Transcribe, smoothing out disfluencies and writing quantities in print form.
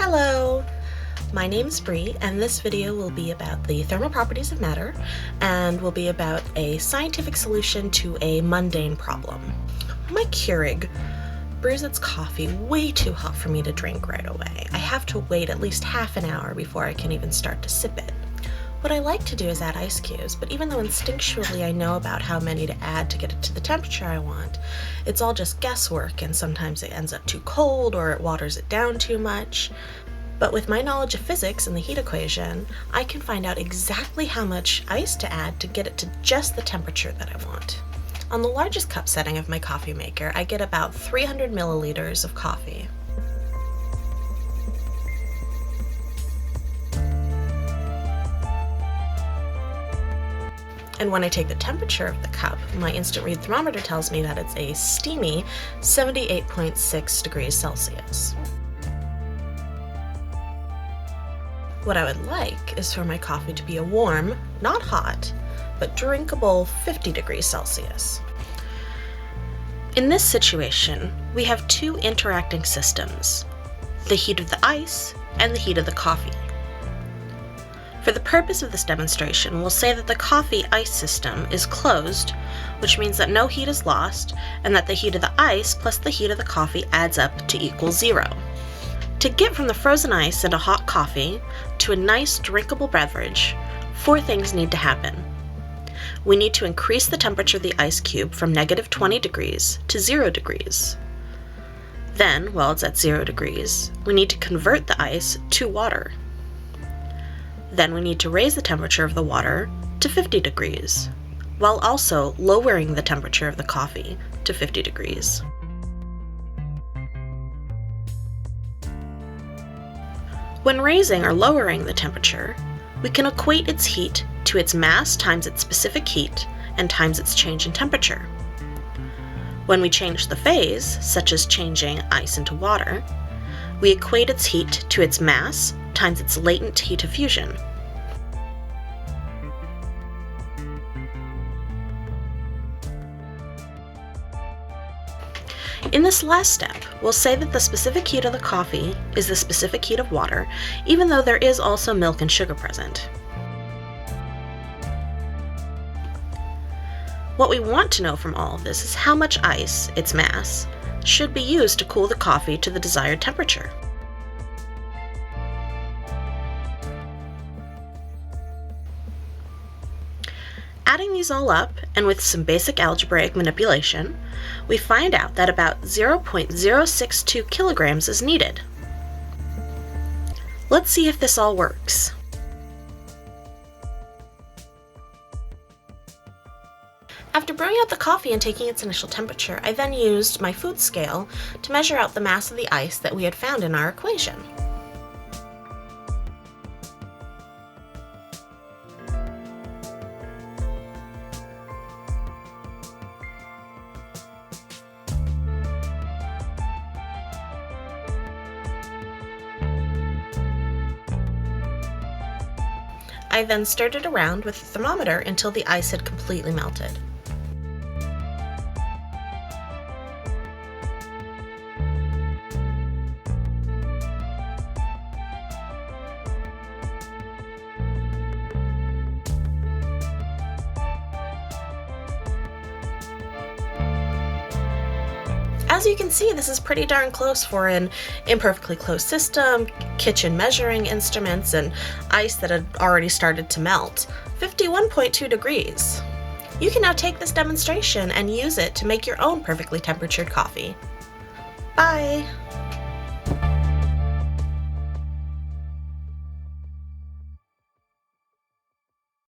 Hello! My name's Bree, and this video will be about the thermal properties of matter and will be about a scientific solution to a mundane problem. My Keurig brews its coffee way too hot for me to drink right away. I have to wait at least half an hour before I can even start to sip it. What I like to do is add ice cubes, but even though instinctually I know about how many to add to get it to the temperature I want, it's all just guesswork, and sometimes it ends up too cold or it waters it down too much. But with my knowledge of physics and the heat equation, I can find out exactly how much ice to add to get it to just the temperature that I want. On the largest cup setting of my coffee maker, I get about 300 milliliters of coffee. And when I take the temperature of the cup, my instant read thermometer tells me that it's a steamy 78.6 degrees Celsius. What I would like is for my coffee to be a warm, not hot, but drinkable 50 degrees Celsius. In this situation, we have two interacting systems, the heat of the ice and the heat of the coffee. For the purpose of this demonstration, we'll say that the coffee ice system is closed, which means that no heat is lost, and that the heat of the ice plus the heat of the coffee adds up to equal 0. To get from the frozen ice and a hot coffee to a nice drinkable beverage, 4 things need to happen. We need to increase the temperature of the ice cube from -20 degrees to 0 degrees. Then, while it's at 0 degrees, we need to convert the ice to water. Then we need to raise the temperature of the water to 50 degrees, while also lowering the temperature of the coffee to 50 degrees. When raising or lowering the temperature, we can equate its heat to its mass times its specific heat and times its change in temperature. When we change the phase, such as changing ice into water, we equate its heat to its mass times its latent heat of fusion. In this last step, we'll say that the specific heat of the coffee is the specific heat of water, even though there is also milk and sugar present. What we want to know from all of this is how much ice, its mass, should be used to cool the coffee to the desired temperature. Adding these all up, and with some basic algebraic manipulation, we find out that about 0.062 kilograms is needed. Let's see if this all works. After brewing out the coffee and taking its initial temperature, I then used my food scale to measure out the mass of the ice that we had found in our equation. I then stirred it around with the thermometer until the ice had completely melted. As you can see, this is pretty darn close for an imperfectly closed system, kitchen measuring instruments, and ice that had already started to melt. 51.2 degrees. You can now take this demonstration and use it to make your own perfectly temperatured coffee. Bye!